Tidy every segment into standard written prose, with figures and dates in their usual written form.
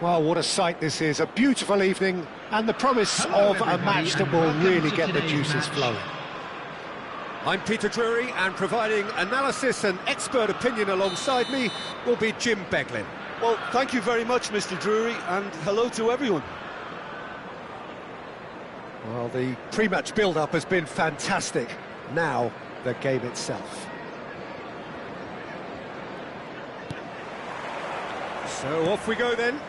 Well, what a sight this is. A beautiful evening and the promise of a match that will really get the juices flowing. I'm Peter Drury, and providing analysis and expert opinion alongside me will be Jim Beglin. Well, thank you very much, Mr. Drury, and hello to everyone. Well, the pre-match build-up has been fantastic. Now, the game itself. So off we go then.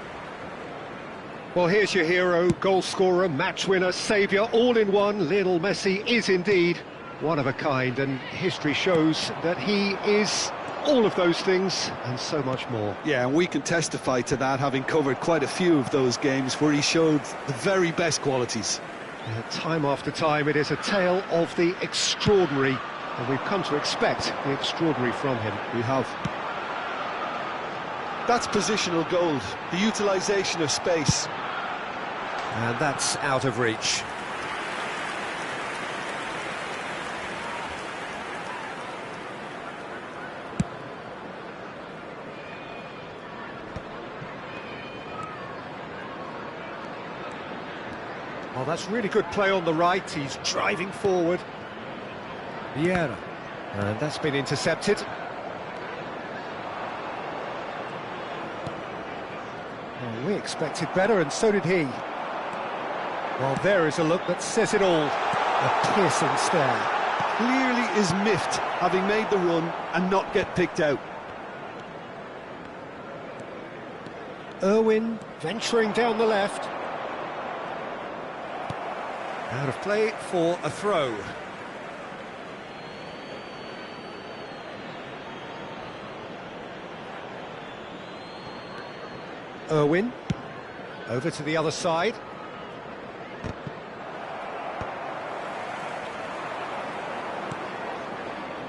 Well, here's your hero, goal scorer, match winner, saviour, all in one. Lionel Messi is indeed one of a kind, and history shows that he is all of those things and so much more. Yeah, and we can testify to that, having covered quite a few of those games where he showed the very best qualities. Time after time, it is a tale of the extraordinary, and we've come to expect the extraordinary from him. We have. That's positional gold, the utilisation of space. And that's out of reach. Oh, that's really good play on the right. He's driving forward. Vieira. And that's been intercepted. Well, we expected better, and so did he. Well, there is a look that says it all. A piercing stare. Clearly is miffed, having made the run and not get picked out. Irwin venturing down the left. Out of play for a throw. Irwin, over to the other side.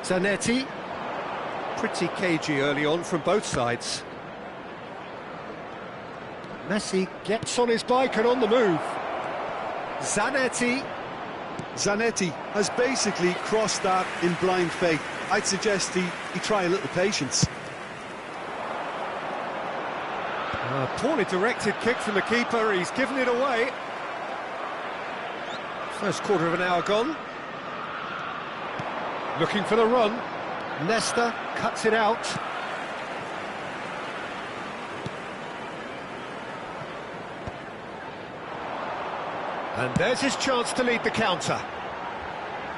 Zanetti, pretty cagey early on from both sides. Messi gets on his bike and on the move. Zanetti. Zanetti has basically crossed that in blind faith. I'd suggest he try a little patience. Poorly directed kick from the keeper, he's given it away. First quarter of an hour gone. Looking for the run. Nesta cuts it out. And there's his chance to lead the counter.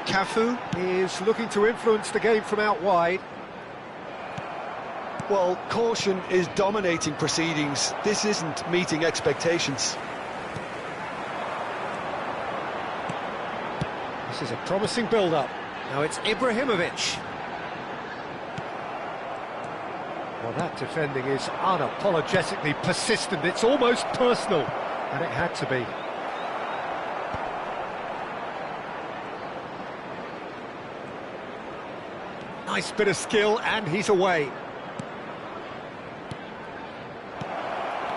Cafu is looking to influence the game from out wide. Well, caution is dominating proceedings. This isn't meeting expectations. This is a promising build-up. Now it's Ibrahimovic. Well, that defending is unapologetically persistent. It's almost personal, and it had to be. Nice bit of skill, and he's away.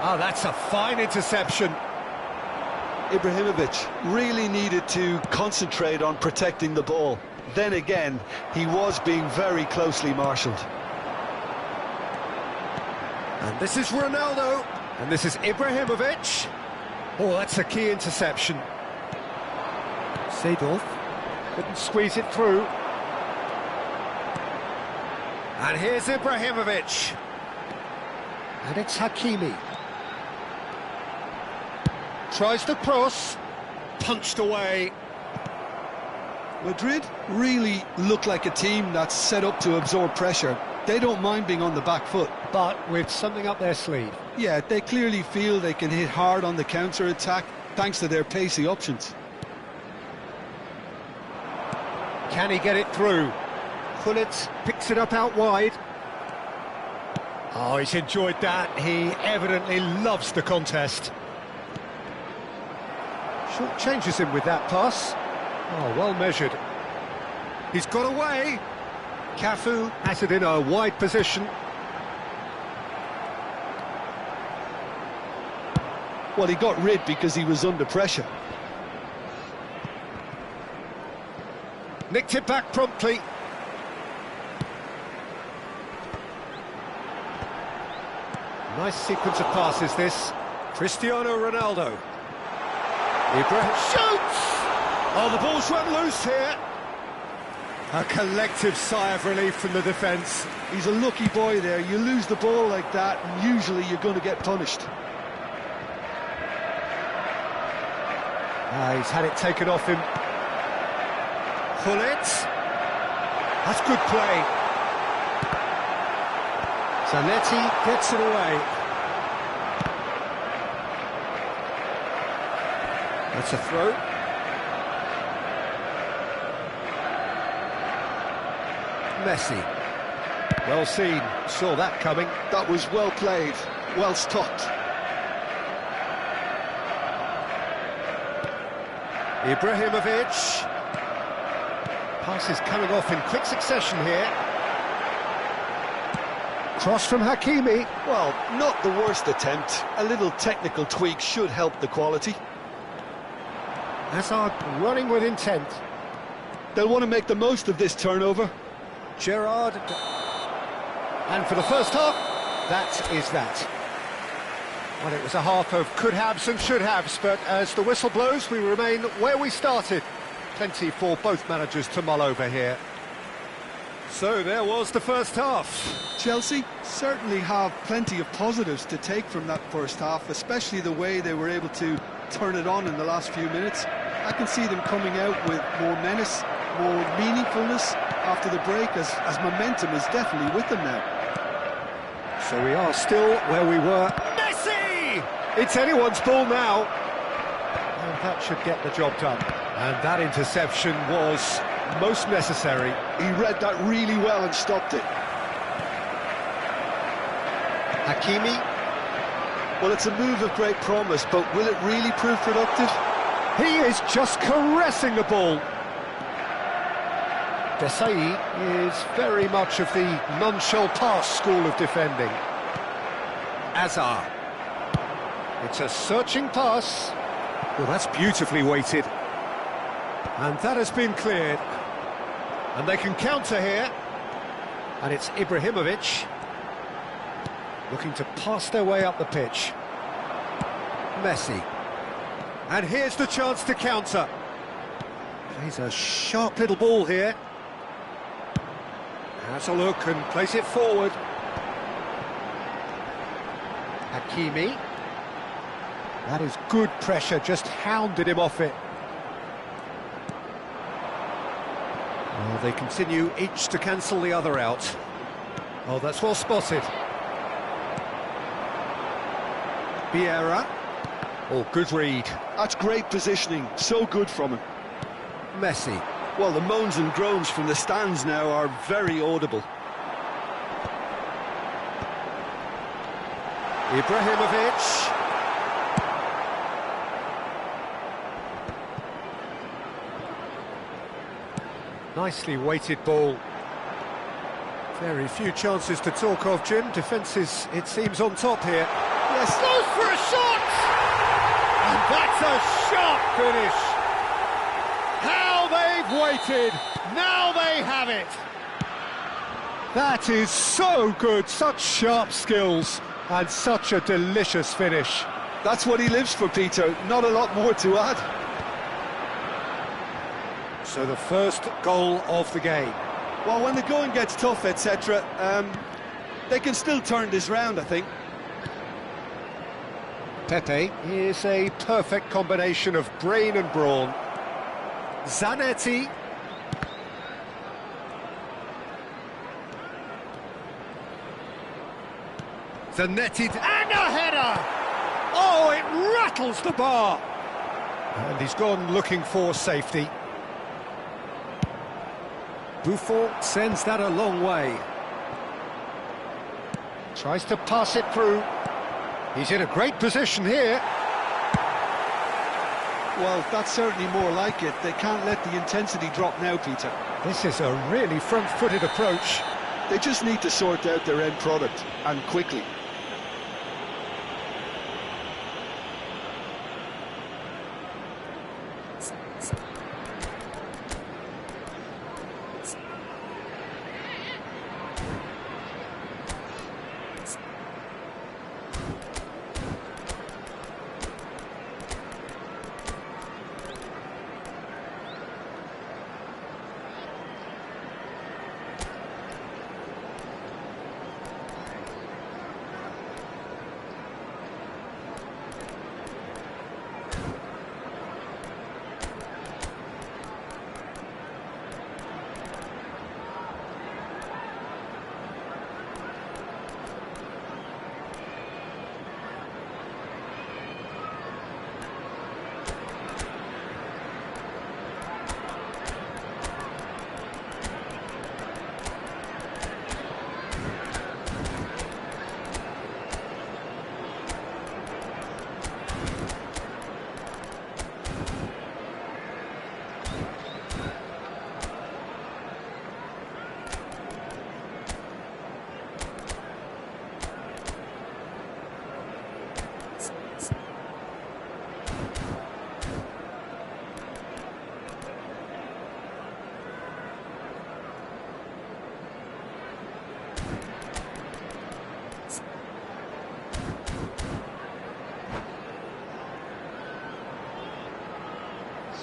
Ah, that's a fine interception. Ibrahimovic really needed to concentrate on protecting the ball. Then again, he was being very closely marshalled. And this is Ronaldo. And this is Ibrahimovic. Oh, that's a key interception. Seedorf couldn't squeeze it through. And here's Ibrahimovic. And it's Hakimi. Tries to cross. Punched away. Madrid really look like a team that's set up to absorb pressure. They don't mind being on the back foot. But with something up their sleeve. Yeah, they clearly feel they can hit hard on the counter-attack thanks to their pacey options. Can he get it through? Gullit picks it up out wide. Oh, he's enjoyed that. He evidently loves the contest. Short changes him with that pass. Oh, well measured. He's got away. Cafu has it in a wide position. Well, he got rid because he was under pressure. Nicked it back promptly. Nice sequence of passes, this. Cristiano Ronaldo. Ibrahim shoots! Oh, the ball's run loose here. A collective sigh of relief from the defence. He's a lucky boy there. You lose the ball like that, and usually you're going to get punished. He's had it taken off him. Gullit. That's good play. Zanetti gets it away. That's a throw. Messi. Well seen, saw that coming. That was well played, well stopped. Ibrahimovic. Pass is coming off in quick succession here. Cross from Hakimi. Well, not the worst attempt. A little technical tweak should help the quality. Hazard running with intent. They'll want to make the most of this turnover. Gerrard. And for the first half, that is that. Well, it was a half of could-haves and should-haves, but as the whistle blows, we remain where we started. Plenty for both managers to mull over here. So there was the first half. Chelsea certainly have plenty of positives to take from that first half, especially the way they were able to turn it on in the last few minutes. I can see them coming out with more menace, more meaningfulness after the break, as momentum is definitely with them now. So we are still where we were. Messi! It's anyone's ball now. And that should get the job done. And that interception was most necessary. He read that really well and stopped it. Hakimi. Well, it's a move of great promise, but will it really prove productive? He is just caressing the ball. Desailly is very much of the non-shell pass school of defending. Hazard. It's a searching pass. Well, that's beautifully weighted. And that has been cleared. And they can counter here. And it's Ibrahimovic looking to pass their way up the pitch. Messi. And here's the chance to counter. Plays a sharp little ball here. Has a look and plays it forward. Hakimi. That is good pressure, just hounded him off it. Well, they continue each to cancel the other out. Oh, that's well spotted. Vieira. Oh, good read. That's great positioning, so good from him. Messi. Well, the moans and groans from the stands now are very audible. Ibrahimovic. Nicely weighted ball. Very few chances to talk of, Jim. Defence is, it seems, on top here. Yes, goes for a shot! And that's a sharp finish. How they've waited. Now they have it. That is so good. Such sharp skills and such a delicious finish. That's what he lives for, Peter. Not a lot more to add. So the first goal of the game. Well, when the going gets tough, etc., they can still turn this round, I think. Pepe is a perfect combination of brain and brawn. Zanetti. Zanetti and a header! Oh, it rattles the bar! And he's gone looking for safety. Buffon sends that a long way. Tries to pass it through. He's in a great position here. Well, that's certainly more like it. They can't let the intensity drop now, Peter. This is a really front-footed approach. They just need to sort out their end product, and quickly.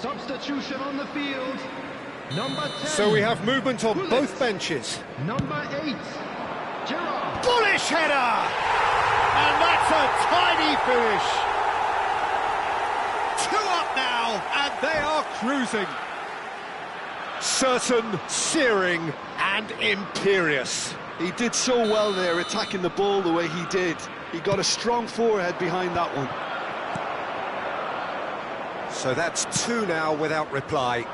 Substitution on the field. Number 10. So we have movement on both benches. Number 8. Gerrard. Bullish header! And that's a tiny finish. 2 up now, and they are cruising. Certain, searing, and imperious. He did so well there, attacking the ball the way he did. He got a strong forehead behind that one. So that's 2 now without reply.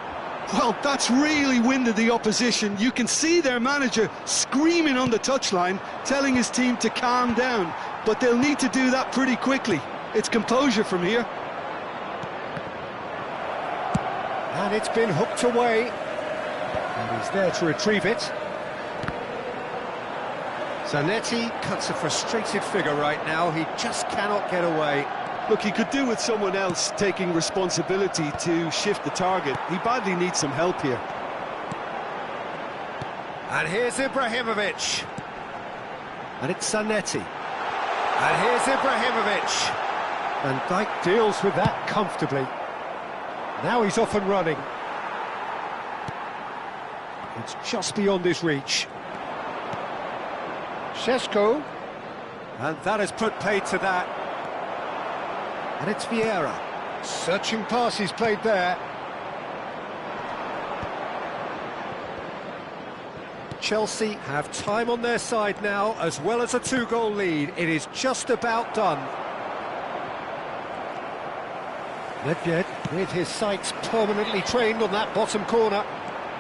Well, that's really winded the opposition. You can see their manager screaming on the touchline, telling his team to calm down. But they'll need to do that pretty quickly. It's composure from here. And it's been hooked away. And he's there to retrieve it. Zanetti cuts a frustrated figure right now. He just cannot get away. Look, he could do with someone else taking responsibility to shift the target. He badly needs some help here. And here's Ibrahimovic. And it's Zanetti. And here's Ibrahimovic. Van Dijk deals with that comfortably. Now he's off and running. It's just beyond his reach. Šeško. And that has put paid to that. And it's Vieira. Searching pass he's played there. Chelsea have time on their side now, as well as a 2-goal lead. It is just about done. Nedved with his sights permanently trained on that bottom corner.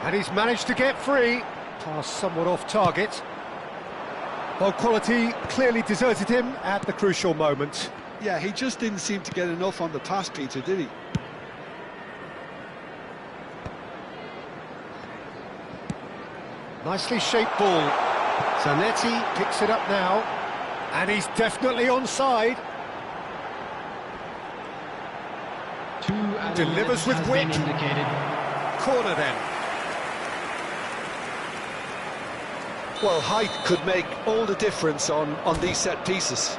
And he's managed to get free. Pass somewhat off target. Ball quality clearly deserted him at the crucial moment. Yeah, he just didn't seem to get enough on the pass, Peter, did he? Nicely shaped ball. Zanetti picks it up now. And he's definitely onside. 2 added Delivers minutes with has whip. been indicated. Corner then. Well, height could make all the difference on these set pieces.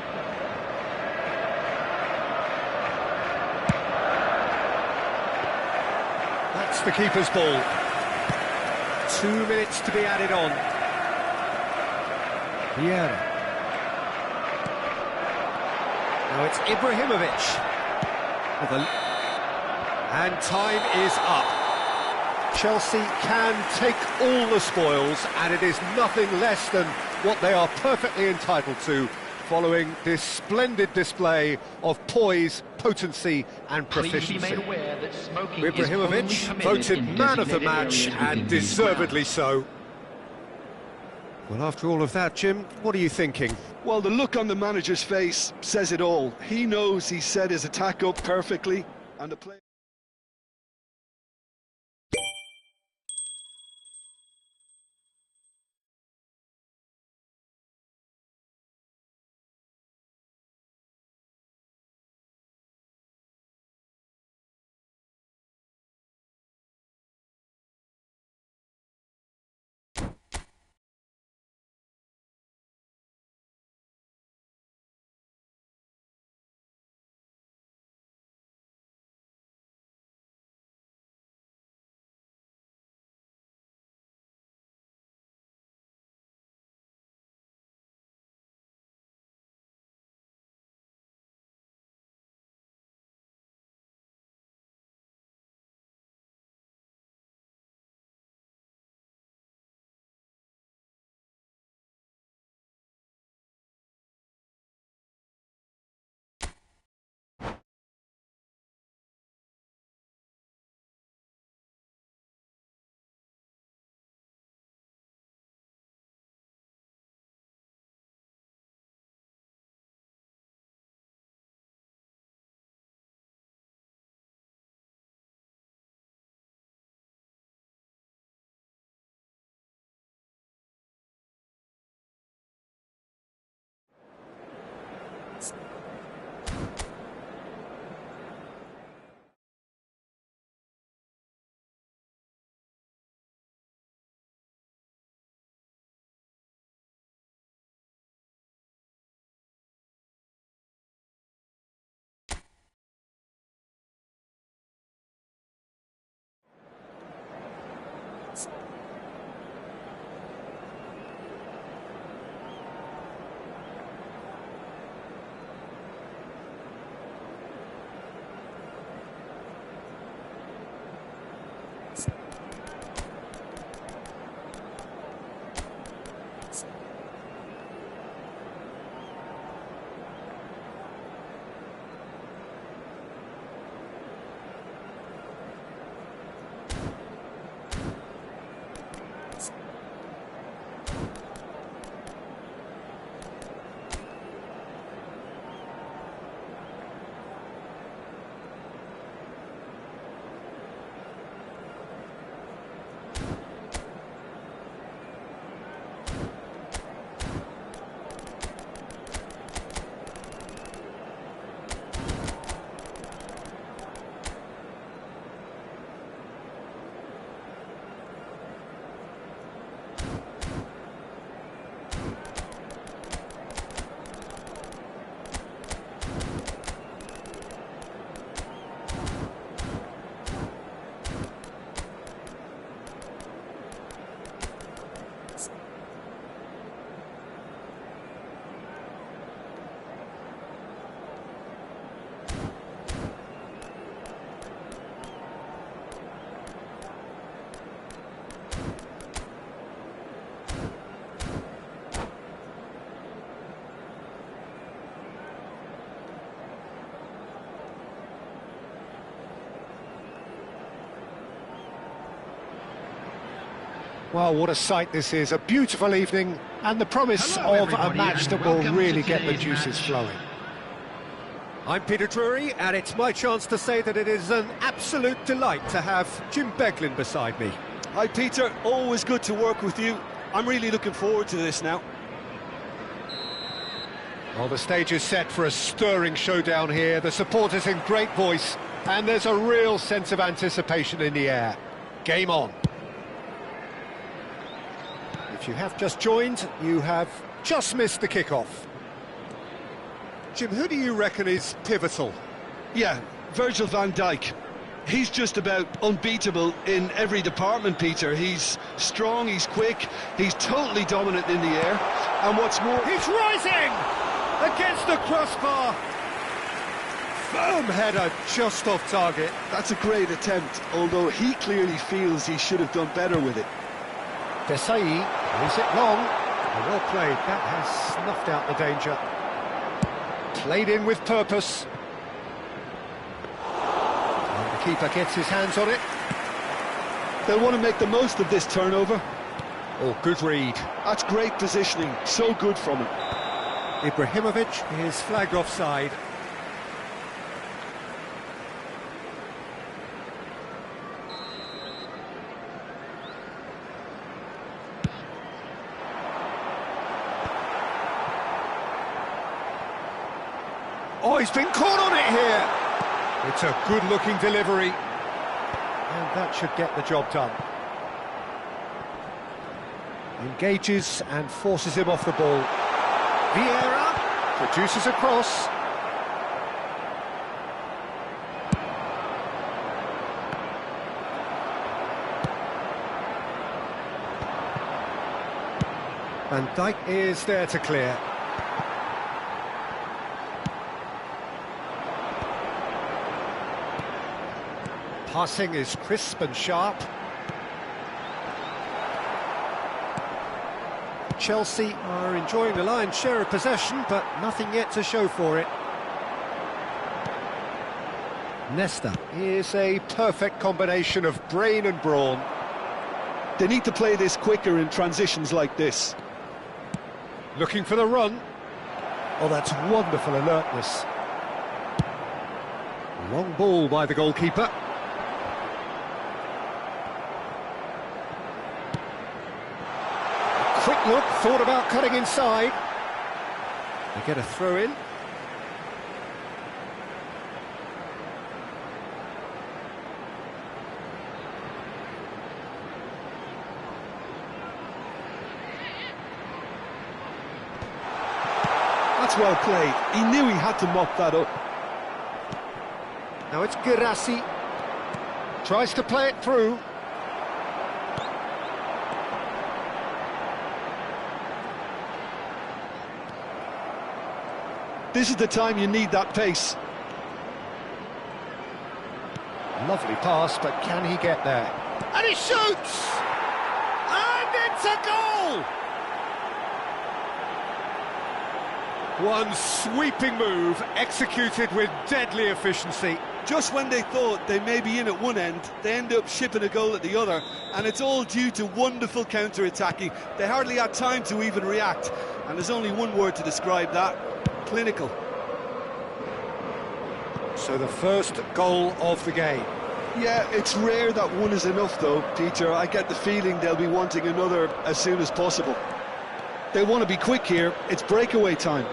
That's the keeper's ball. 2 minutes to be added on. Vieira. Now it's Ibrahimovic. And time is up. Chelsea can take all the spoils, and it is nothing less than what they are perfectly entitled to, following this splendid display of poise, potency and proficiency. Please be made aware that smoking is Ibrahimovic only permitted voted in man of the designated match, areas and within the deservedly so. Well, after all of that, Jim, what are you thinking? Well, the look on the manager's face says it all. He knows he set his attack up perfectly, and the play... Well, what a sight this is, a beautiful evening, and the promise Hello, of a everybody, match that and will welcome really to get the today's juices match. flowing. I'm Peter Drury, and it's my chance to say that it is an absolute delight to have Jim Beglin beside me. Hi, Peter. Always good to work with you. I'm really looking forward to this now. Well, the stage is set for a stirring showdown here, the supporters in great voice, and there's a real sense of anticipation in the air. Game on. If you have just joined, you have just missed the kickoff. Jim, who do you reckon is pivotal? Yeah, Virgil van Dijk. He's just about unbeatable in every department, Peter. He's strong, he's quick, he's totally dominant in the air. And what's more... He's rising! Against the crossbar! Firm header, just off target. That's a great attempt, although he clearly feels he should have done better with it. Desai leaves it long. Well played, that has snuffed out the danger. Played in with purpose. And the keeper gets his hands on it. They'll want to make the most of this turnover. Oh, good read. That's great positioning, so good from him. Ibrahimovic is flagged offside. Oh, he's been caught on it here. It's a good-looking delivery. And that should get the job done. Engages and forces him off the ball. Vieira produces a cross. Van Dijk is there to clear. Passing is crisp and sharp. Chelsea are enjoying the lion's share of possession, but nothing yet to show for it. Nesta is a perfect combination of brain and brawn. They need to play this quicker in transitions like this. Looking for the run. Oh, that's wonderful alertness. Long ball by the goalkeeper. Quick look, thought about cutting inside. They get a throw in. That's well played. He knew he had to mop that up. Now it's Guirassy. Tries to play it through. This is the time you need that pace. Lovely pass, but can he get there? And he shoots! And it's a goal! One sweeping move, executed with deadly efficiency. Just when they thought they may be in at one end, they end up shipping a goal at the other, and it's all due to wonderful counter-attacking. They hardly had time to even react, and there's only one word to describe that: clinical. So the first goal of the game. Yeah, it's rare that one is enough though, Peter. I get the feeling they'll be wanting another as soon as possible. They want to be quick here. It's breakaway time.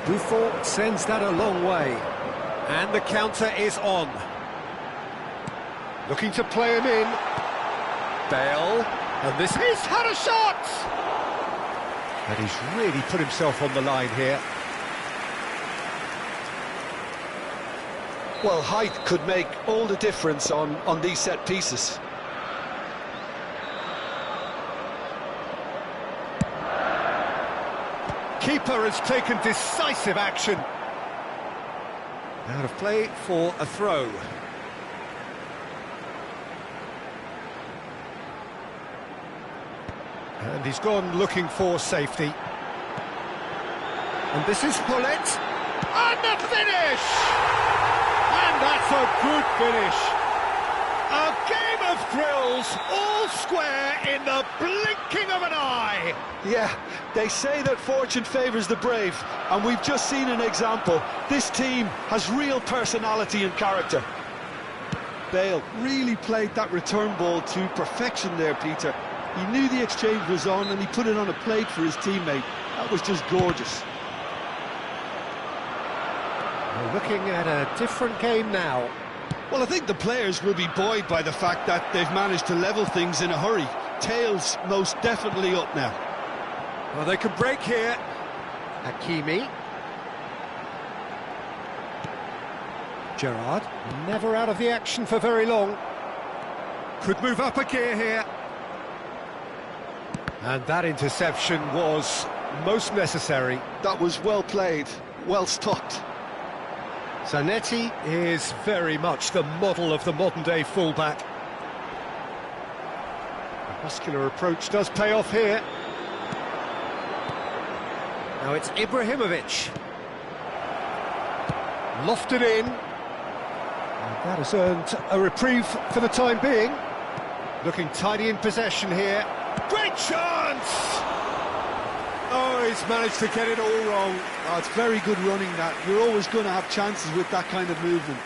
Buffon sends that a long way. And the counter is on. Looking to play him in. Bale. And this... He's had a shot! And he's really put himself on the line here. Well, height could make all the difference on these set pieces. Keeper has taken decisive action. Out of play for a throw. And he's gone looking for safety. And this is Hullet. And the finish! And that's a good finish. goals, all square in the blinking of an eye. Yeah, they say that fortune favours the brave, and we've just seen an example. This team has real personality and character. Bale really played that return ball to perfection there, Peter. He knew the exchange was on and he put it on a plate for his teammate. That was just gorgeous. We're looking at a different game now. Well, I think the players will be buoyed by the fact that they've managed to level things in a hurry. Tails most definitely up now. Well, they could break here. Hakimi. Gerrard, never out of the action for very long. Could move up a gear here. And that interception was most necessary. That was well played, well stopped. Zanetti is very much the model of the modern-day fullback. The muscular approach does pay off here. Now it's Ibrahimovic. Lofted in. And that has earned a reprieve for the time being. Looking tidy in possession here. Great chance! Oh, he's managed to get it all wrong. Oh, it's very good running that. You're always going to have chances with that kind of movement.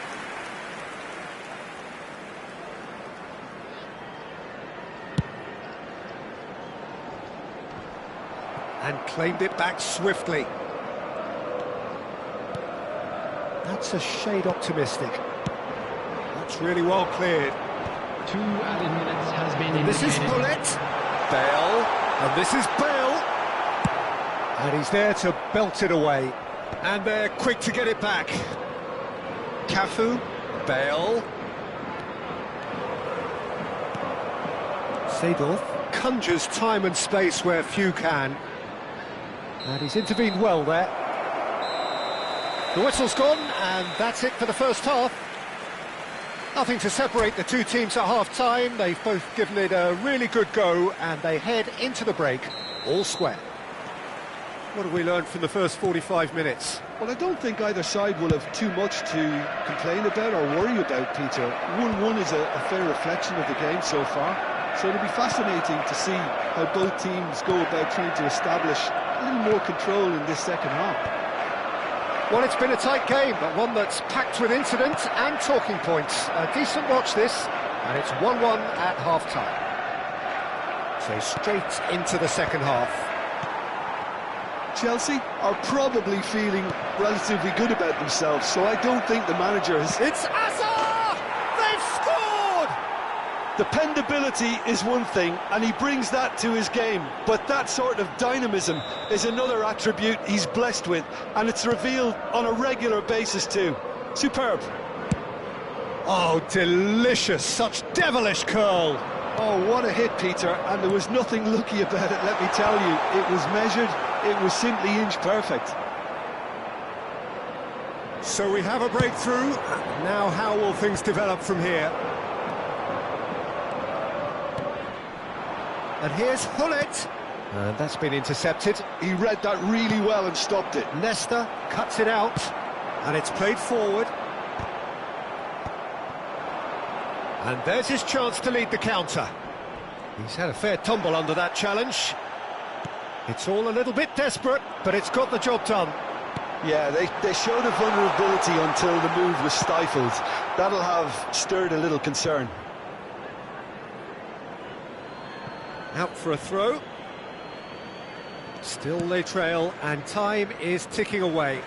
And claimed it back swiftly. That's a shade optimistic. That's really well cleared. 2 added minutes has been indicated. This is Bullet. Bale. And this is Bale. And he's there to belt it away. And they're quick to get it back. Cafu. Bale. Seedorf conjures time and space where few can. And he's intervened well there. The whistle's gone, and that's it for the first half. Nothing to separate the two teams at half-time. They've both given it a really good go, and they head into the break all square. What have we learned from the first 45 minutes? Well, I don't think either side will have too much to complain about or worry about, Peter. 1-1 is a fair reflection of the game so far. So it'll be fascinating to see how both teams go about trying to establish a little more control in this second half. Well, it's been a tight game, but one that's packed with incident and talking points. A decent watch this, and it's 1-1 at half-time. So straight into the second half. Chelsea are probably feeling relatively good about themselves, so I don't think the manager has... It's Azar! They've scored! Dependability is one thing, and he brings that to his game, but that sort of dynamism is another attribute he's blessed with, and it's revealed on a regular basis too. Superb. Oh, delicious, such devilish curl. Oh, what a hit, Peter, and there was nothing lucky about it, let me tell you. It was measured, it was simply inch perfect. So we have a breakthrough. Now how will things develop from here? And here's Hullet. And that's been intercepted. He read that really well and stopped it. Nesta cuts it out, and it's played forward. And there's his chance to lead the counter. He's had a fair tumble under that challenge. It's all a little bit desperate, but it's got the job done. Yeah, they showed a vulnerability until the move was stifled. That'll have stirred a little concern. Out for a throw. Still they trail, and time is ticking away.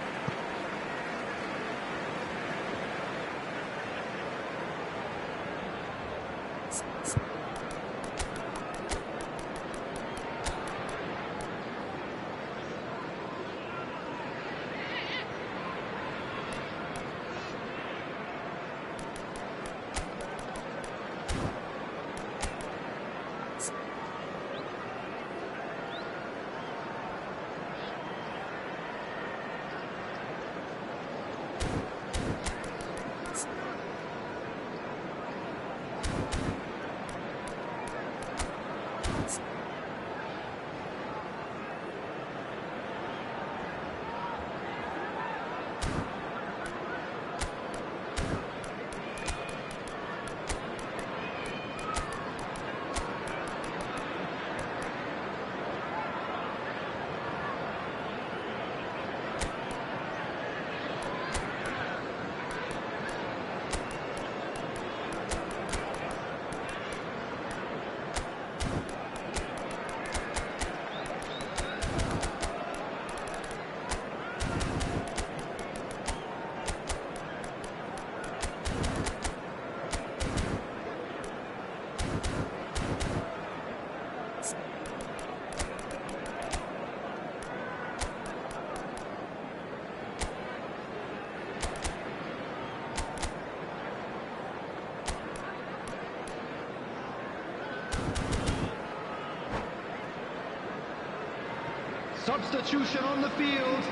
Substitution on the field.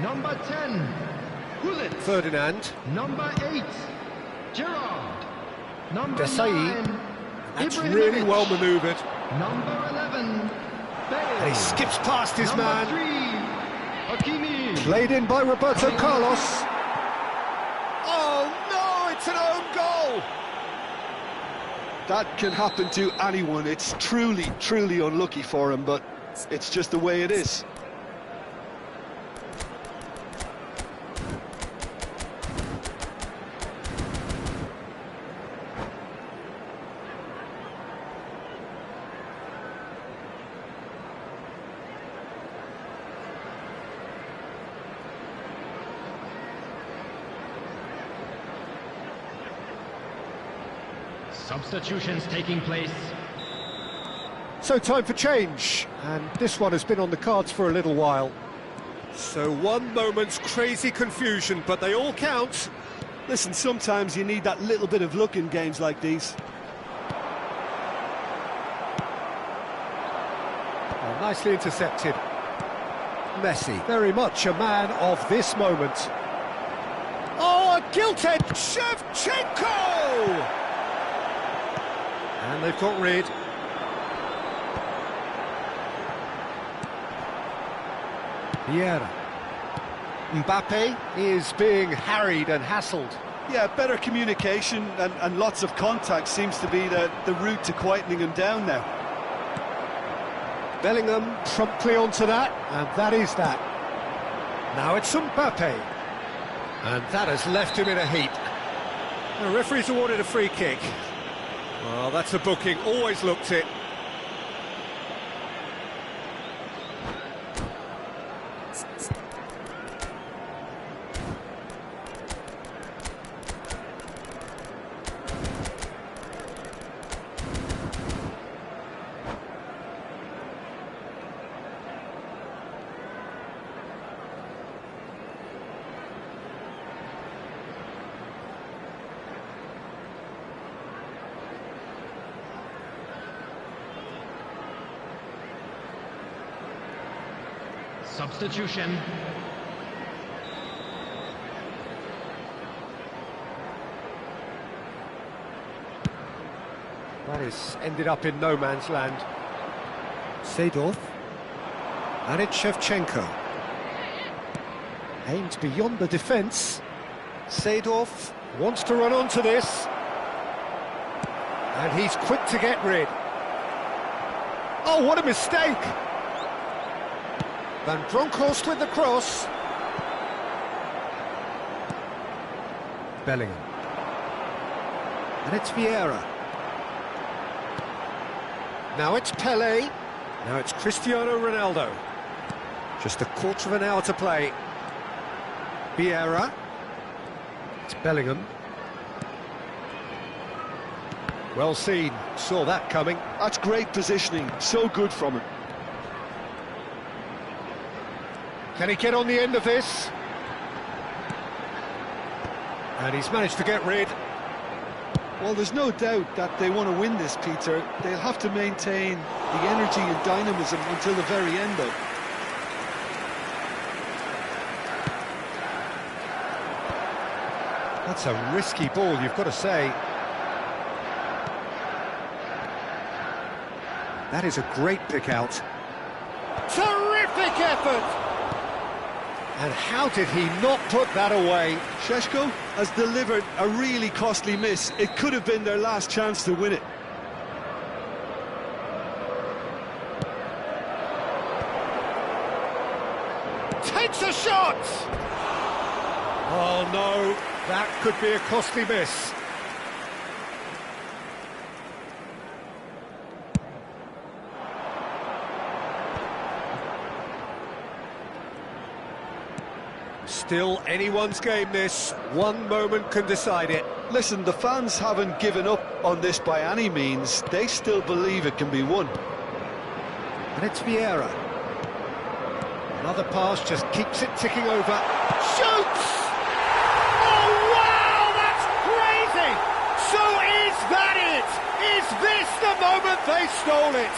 Number 10, Gullit. Ferdinand. Number 8, Gerrard. Number Desai. 9, That's Ibrahimovic. really well manoeuvred. Number 11, Bale. And he skips past his Number man. 3, Hakimi. Played in by Roberto Carlos. Oh no, it's an own goal! That can happen to anyone. It's truly, truly unlucky for him, but it's just the way it is. Substitutions taking place. So time for change, and this one has been on the cards for a little while. So one moment's crazy confusion, but they all count. Listen, sometimes you need that little bit of luck in games like these. Oh, nicely intercepted. Messi, very much a man of this moment. Oh, a gilt-edged Shevchenko! And they've got rid. Vieira. Mbappe is being harried and hassled. Yeah, better communication and lots of contact seems to be the route to quietening him down now. Bellingham promptly onto that, and that is that. Now it's Mbappe. And that has left him in a heap. The referee's awarded a free kick. Well, that's a booking, always looked it. Substitution. That is ended up in no man's land. Seedorf. And it's Shevchenko. Aimed beyond the defence. Seedorf wants to run onto this. And he's quick to get rid. Oh, what a mistake! Van Bronckhorst with the cross. Bellingham. And it's Vieira. Now it's Pelé. Now it's Cristiano Ronaldo. Just a quarter of an hour to play. Vieira. It's Bellingham. Well seen. Saw that coming. That's great positioning. So good from him. Can he get on the end of this? And he's managed to get rid. Well, there's no doubt that they want to win this, Peter. They'll have to maintain the energy and dynamism until the very end, though. That's a risky ball, you've got to say. That is a great pick out. Terrific effort! And how did he not put that away? Šeško has delivered a really costly miss. It could have been their last chance to win it. Takes a shot! Oh no, that could be a costly miss. Still anyone's game this, one moment can decide it. Listen, the fans haven't given up on this by any means. They still believe it can be won. And it's Vieira. Another pass just keeps it ticking over. Shoots! Oh wow, that's crazy! So is that it? Is this the moment they stole it?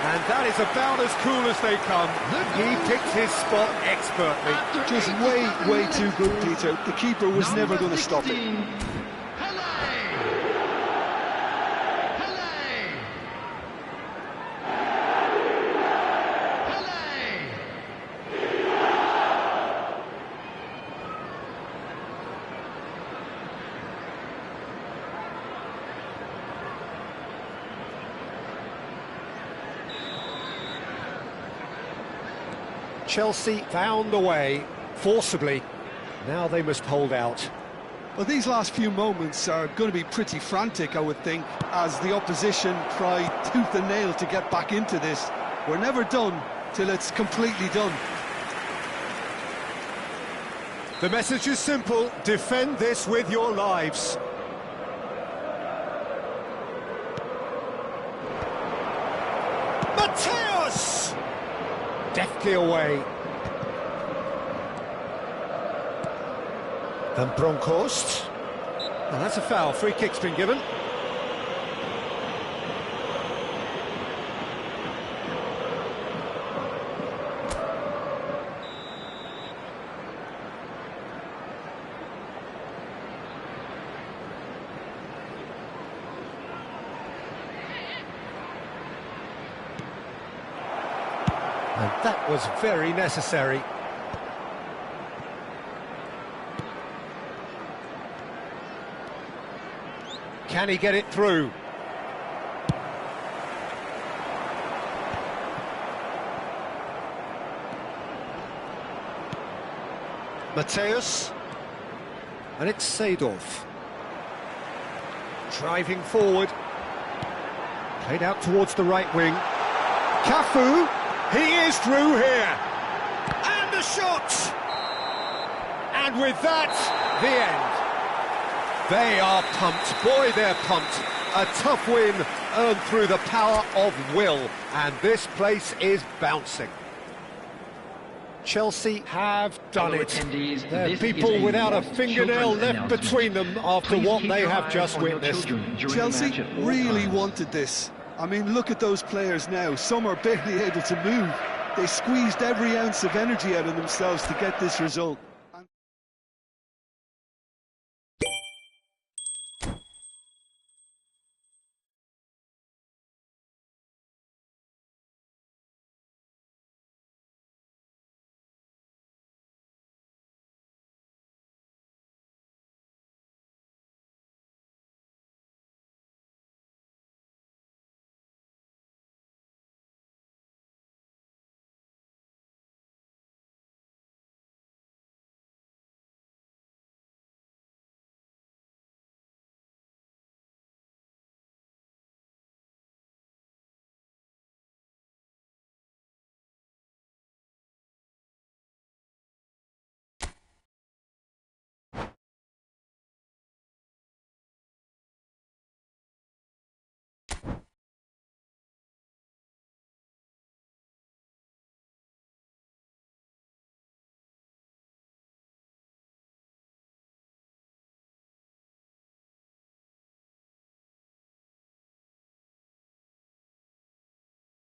And that is about as cool as they come. He picked his spot expertly. Just way too good, Peter. The keeper was never going to stop it. Chelsea found a way, forcibly. Now they must hold out. Well, these last few moments are going to be pretty frantic, I would think, as the opposition try tooth and nail to get back into this. We're never done till it's completely done. The message is simple: defend this with your lives. Matthäus! Deftly away. Van Bronckhorst. Well, that's a foul. Free kick's been given. And that was very necessary. Can he get it through? Matthäus. And it's Seedorf. Driving forward. Played out towards the right wing. Cafu. He is through here. And the shot! And with that, the end. They are pumped. Boy, they're pumped. A tough win earned through the power of will. And this place is bouncing. Chelsea have done it. They're people without a fingernail left between them after what they have just witnessed. Chelsea really wanted this. I mean, look at those players now. Some are barely able to move. They squeezed every ounce of energy out of themselves to get this result.